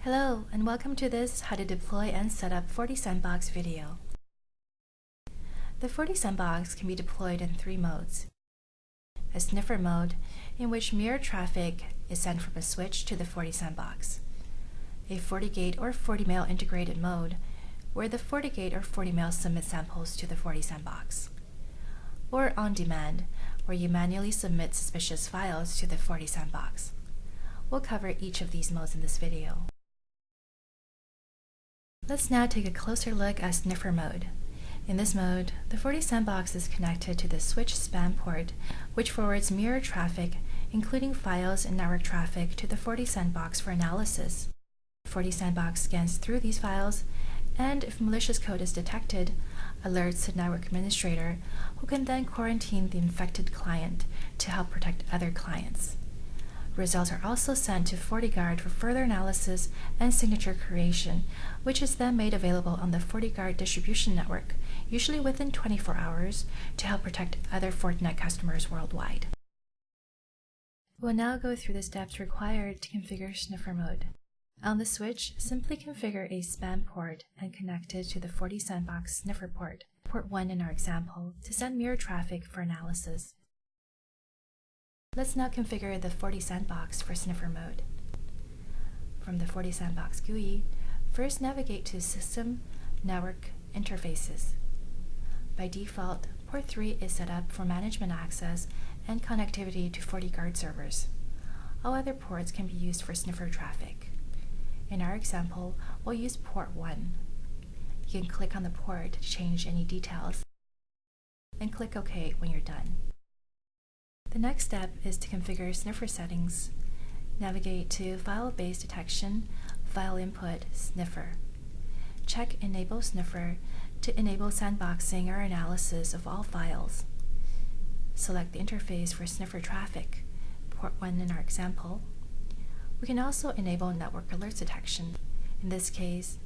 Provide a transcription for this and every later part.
Hello, and welcome to this How to Deploy and Set Up FortiSandbox video. The FortiSandbox can be deployed in three modes. A sniffer mode, in which mirror traffic is sent from a switch to the FortiSandbox. A FortiGate or FortiMail integrated mode, where the FortiGate or FortiMail submit samples to the FortiSandbox. Or on demand, where you manually submit suspicious files to the FortiSandbox. We'll cover each of these modes in this video. Let's now take a closer look at sniffer mode. In this mode, the FortiSandbox is connected to the switch span port, which forwards mirror traffic, including files and network traffic, to the FortiSandbox for analysis. FortiSandbox scans through these files, and if malicious code is detected, alerts the network administrator, who can then quarantine the infected client to help protect other clients. Results are also sent to FortiGuard for further analysis and signature creation, which is then made available on the FortiGuard distribution network, usually within 24 hours, to help protect other Fortinet customers worldwide. We'll now go through the steps required to configure sniffer mode. On the switch, simply configure a span port and connect it to the FortiSandbox sniffer port, port 1 in our example, to send mirror traffic for analysis. Let's now configure the FortiSandbox for sniffer mode. From the FortiSandbox GUI, first navigate to System, Network, Interfaces. By default, port 3 is set up for management access and connectivity to FortiGuard servers. All other ports can be used for sniffer traffic. In our example, we'll use port 1. You can click on the port to change any details, and click OK when you're done. The next step is to configure sniffer settings. Navigate to File-Based Detection, File Input, Sniffer. Check Enable Sniffer to enable sandboxing or analysis of all files. Select the interface for sniffer traffic, port 1 in our example. We can also enable network alerts detection. In this case,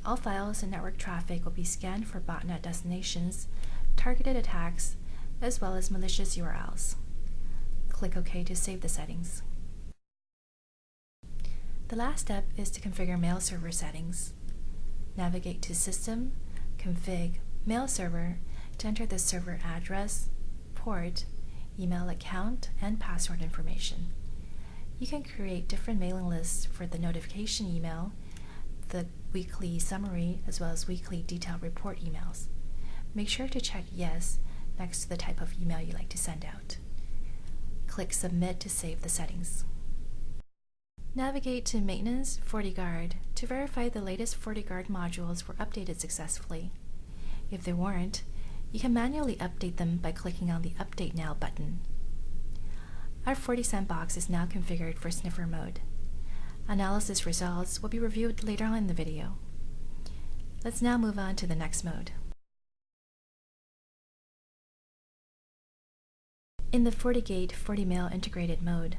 all files and network traffic will be scanned for botnet destinations, targeted attacks, as well as malicious URLs. Click OK to save the settings. The last step is to configure mail server settings. Navigate to System, Config, Mail Server to enter the server address, port, email account, and password information. You can create different mailing lists for the notification email, the weekly summary, as well as weekly detailed report emails. Make sure to check Yes next to the type of email you like to send out. Click Submit to save the settings. Navigate to Maintenance, FortiGuard to verify the latest FortiGuard modules were updated successfully. If they weren't, you can manually update them by clicking on the Update Now button. Our FortiSandbox is now configured for sniffer mode. Analysis results will be reviewed later on in the video. Let's now move on to the next mode. In the FortiGate FortiMail integrated mode,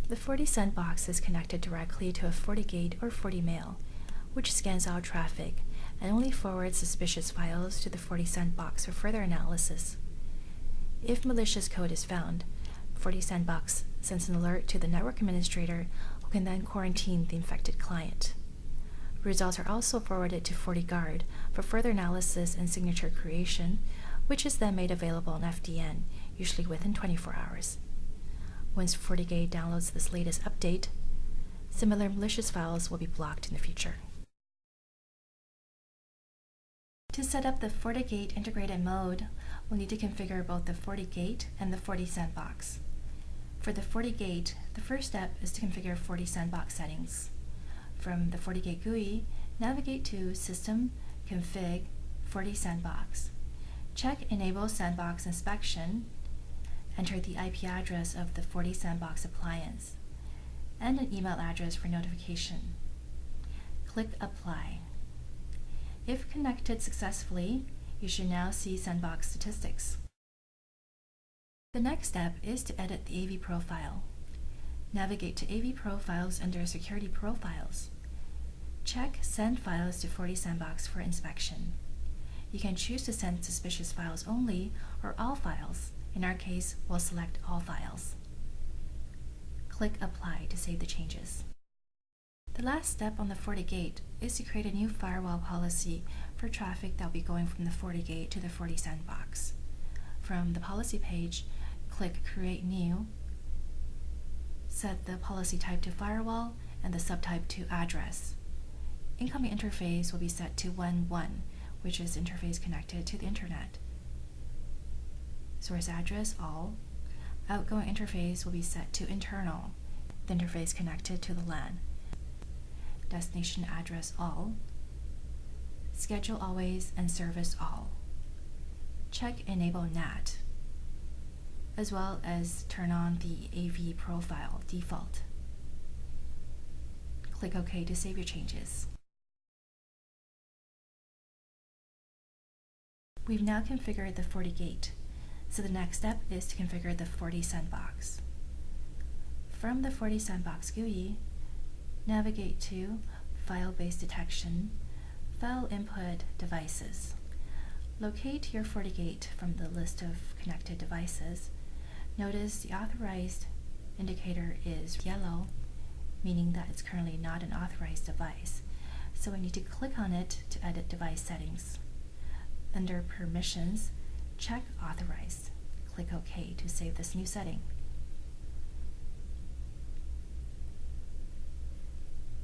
the FortiSandbox is connected directly to a FortiGate or FortiMail, which scans all traffic and only forwards suspicious files to the FortiSandbox for further analysis. If malicious code is found, FortiSandbox sends an alert to the network administrator, who can then quarantine the infected client. Results are also forwarded to FortiGuard for further analysis and signature creation, which is then made available on FDN, usually within 24 hours. Once FortiGate downloads this latest update, similar malicious files will be blocked in the future. To set up the FortiGate integrated mode, we'll need to configure both the FortiGate and the FortiSandbox. For the FortiGate, the first step is to configure FortiSandbox settings. From the FortiGate GUI, navigate to System, Config, FortiSandbox. Check Enable Sandbox Inspection, enter the IP address of the FortiSandbox appliance, and an email address for notification. Click Apply. If connected successfully, you should now see Sandbox statistics. The next step is to edit the AV profile. Navigate to AV Profiles under Security Profiles. Check Send Files to FortiSandbox for inspection. You can choose to send suspicious files only or all files, In our case, we'll select all files. Click Apply to save the changes. The last step on the FortiGate is to create a new firewall policy for traffic that will be going from the FortiGate to the FortiSandbox. From the policy page, click Create New, set the policy type to Firewall and the subtype to Address. Incoming interface will be set to 1.1, which is interface connected to the Internet. Source address All. Outgoing interface will be set to Internal, the interface connected to the LAN. Destination address All. Schedule Always and Service All. Check Enable NAT, as well as turn on the AV profile default. Click OK to save your changes. We've now configured the FortiGate, so the next step is to configure the FortiSandbox. From the FortiSandbox GUI, navigate to File-Based Detection, File Input Devices. Locate your FortiGate from the list of connected devices. Notice the authorized indicator is yellow, meaning that it's currently not an authorized device. So we need to click on it to edit device settings. Under Permissions, check Authorized. Click OK to save this new setting.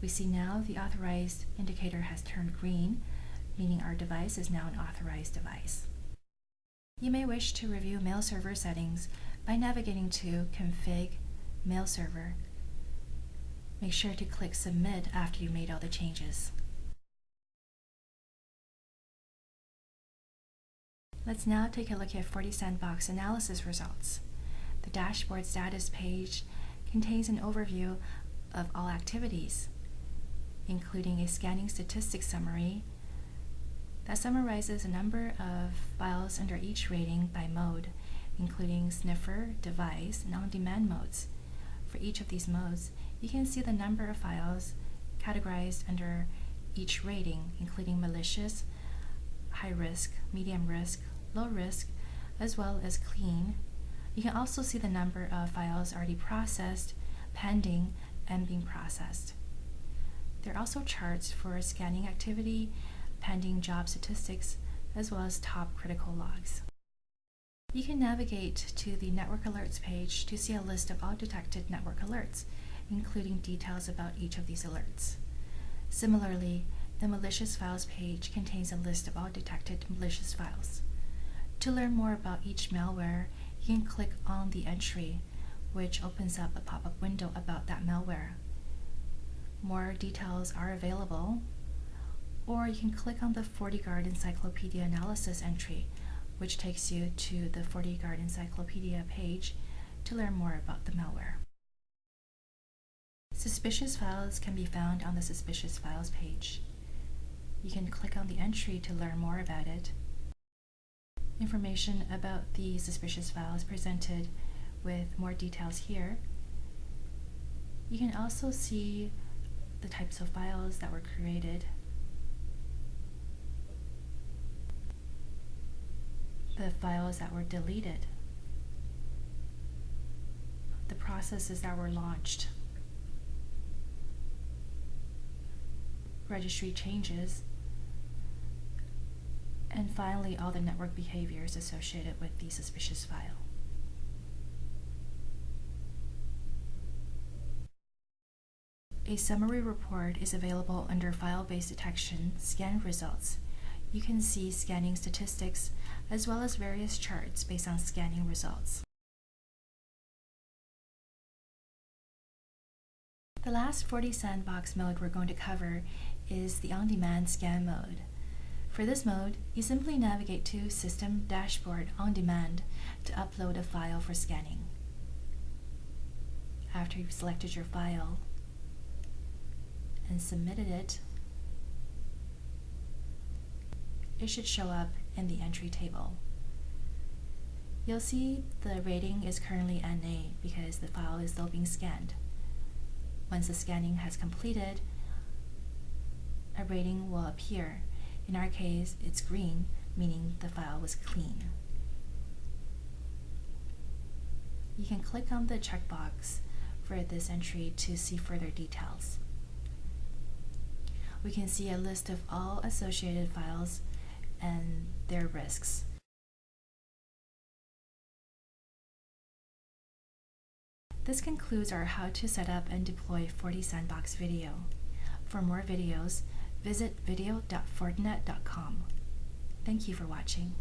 We see now the authorized indicator has turned green, meaning our device is now an authorized device. You may wish to review mail server settings by navigating to Config Mail Server. Make sure to click Submit after you made all the changes. Let's now take a look at FortiSandbox analysis results. The dashboard status page contains an overview of all activities, including a scanning statistics summary that summarizes a number of files under each rating by mode, including sniffer, device, and on-demand modes. For each of these modes, you can see the number of files categorized under each rating, including malicious, high risk, medium risk, low risk, as well as clean. You can also see the number of files already processed, pending, and being processed. There are also charts for scanning activity, pending job statistics, as well as top critical logs. You can navigate to the Network Alerts page to see a list of all detected network alerts, including details about each of these alerts. Similarly, the Malicious Files page contains a list of all detected malicious files. To learn more about each malware, you can click on the entry, which opens up a pop-up window about that malware. More details are available, or you can click on the FortiGuard Encyclopedia Analysis entry, which takes you to the FortiGuard Encyclopedia page to learn more about the malware. Suspicious files can be found on the Suspicious Files page. You can click on the entry to learn more about it. Information about the suspicious files presented with more details here. You can also see the types of files that were created, the files that were deleted, the processes that were launched, registry changes, and finally all the network behaviors associated with the suspicious file. A summary report is available under File-Based Detection, Scan Results. You can see scanning statistics as well as various charts based on scanning results. The last FortiSandbox mode we're going to cover is the on-demand scan mode. For this mode, you simply navigate to System Dashboard On Demand to upload a file for scanning. After you've selected your file and submitted it, it should show up in the entry table. You'll see the rating is currently NA because the file is still being scanned. Once the scanning has completed, a rating will appear. In our case, it's green, meaning the file was clean. You can click on the checkbox for this entry to see further details. We can see a list of all associated files and their risks. This concludes our how to set up and deploy FortiSandbox video. For more videos, visit video.fortinet.com. Thank you for watching.